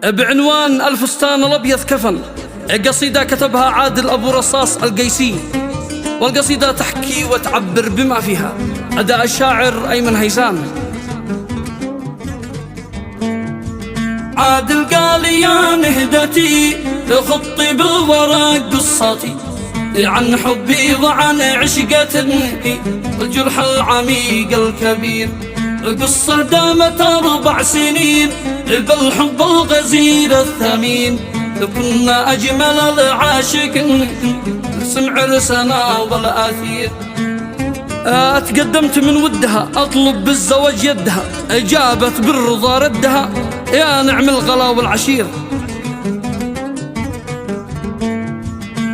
بعنوان الفستان الأبيض كفن، قصيدة كتبها عادل أبو رصاص القيسي، والقصيدة تحكي وتعبر بما فيها. أداء الشاعر أيمن هيثم. عادل قال يا نهدتي خطي بالورق قصتي عن حبي وعن عشقتني والجرح العميق الكبير. قصة دامت 4 سنين بالحب الغزير الثمين، كنا أجمل العاشقين سمع رسنا والآثير. اتقدمت من ودها أطلب بالزواج يدها، جابت بالرضا ردها يا نعم الغلا والعشير.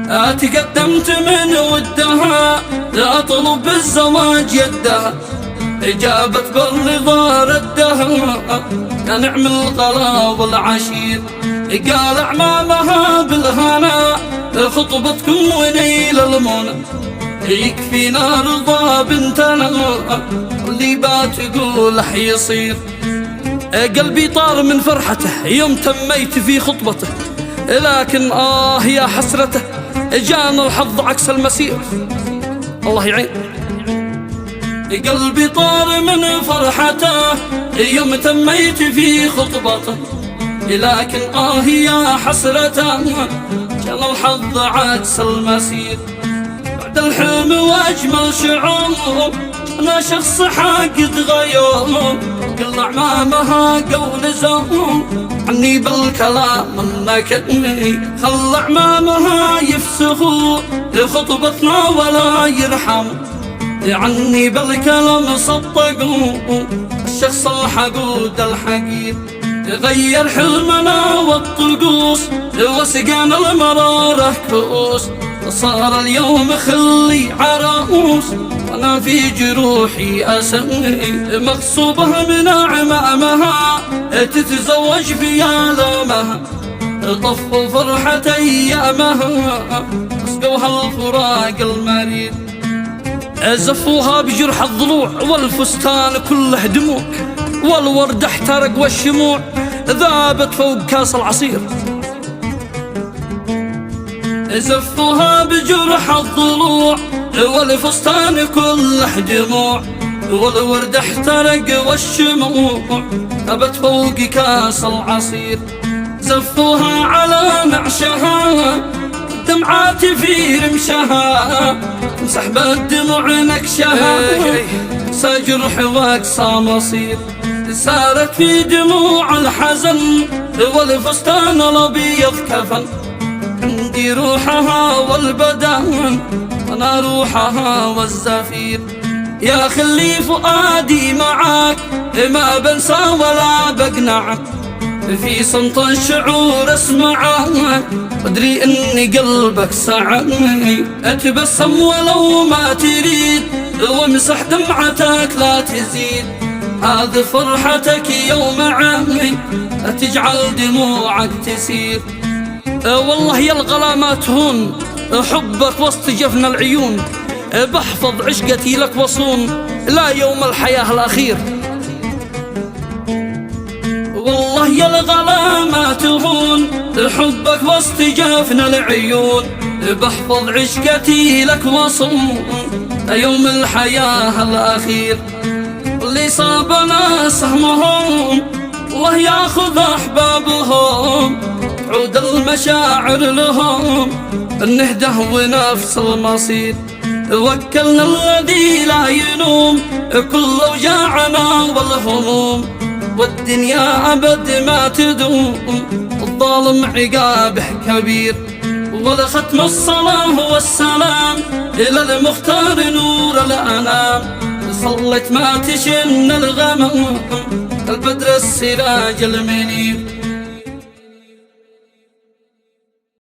اتقدمت من ودها أطلب بالزواج يدها، جابت بالرضا ردها يا نعم الغلا والعشير. قال أعمامها بالهنا خطبتكم ونيل المنى، يكفينا رضا بنتنا اللي بتقول حيصير. قلبي طار من فرحته يوم تميت في خطبته، لكن يا حسرته جانا الحظ عكس المسير. الله يعين. قلبي طار من فرحته يوم تميت في خطبته، لكن يا حسرته جانا الحظ عكس المسير. بعد الحلم واجمل شعور انا شخص حاقد غيور، قل اعمامها قول زور عني بالكلام نكدني، خلى اعمامها يفسخوا لخطبتنا ولا يرحموا عني بالكلام صدقوا الشخص الحقود الحقير. غير حلمنا والطقوس وسقانا المرارة كؤوس، صار اليوم خلي عراوس وانا في جروحي اسمي. مغصوبة من اعمامها تتزوج في آلامها، طفوا فرحة ايامها اسقوها الفراق المرير. زفوها بجرح الضلوع والفستان كله دموع، والورد احترق والشموع ذابت فوق كاس العصير. زفوها بجرح الضلوع والفستان كله دموع، والورد احترق والشموع ذابت فوق كاس العصير. زفوها على نعشها دمعات في رمشها، مسحب الدموع نكشها سجرح واقصى مصير. سارت في دموع الحزن والفستان الابيض كفن، عندي روحها والبدن انا روحها والزفير. يا خلي فؤادي معاك ما بنسى ولا بقنعك، في صمت الشعور اسمعك ادري اني قلبك سعني. اتبسم ولو ما تريد وامسح دمعتك لا تزيد، هذه فرحتك يوم عمي تجعل دموعك تسير. والله يا الغلا ما تهون حبك وسط جفن العيون، بحفظ عشقتي لك وصون لا يوم الحياة الأخير. والله يا الغلا ما تهون حبك وسط جفن العيون، بحفظ عشقتي لك وصون يوم الحياة الأخير. اللي صابنا سهمهم الله ياخذ أحبابهم، تعود المشاعر لهم النهده ونفس المصير. وكلنا الذي لا ينوم كل وجاعنا والهموم، والدنيا أبد ما تدوم الظالم عقابه كبير. ولختم الصلاة والسلام إلى المختار نور الأنام، صلت ما تشن الغمام البدر السراج المنير.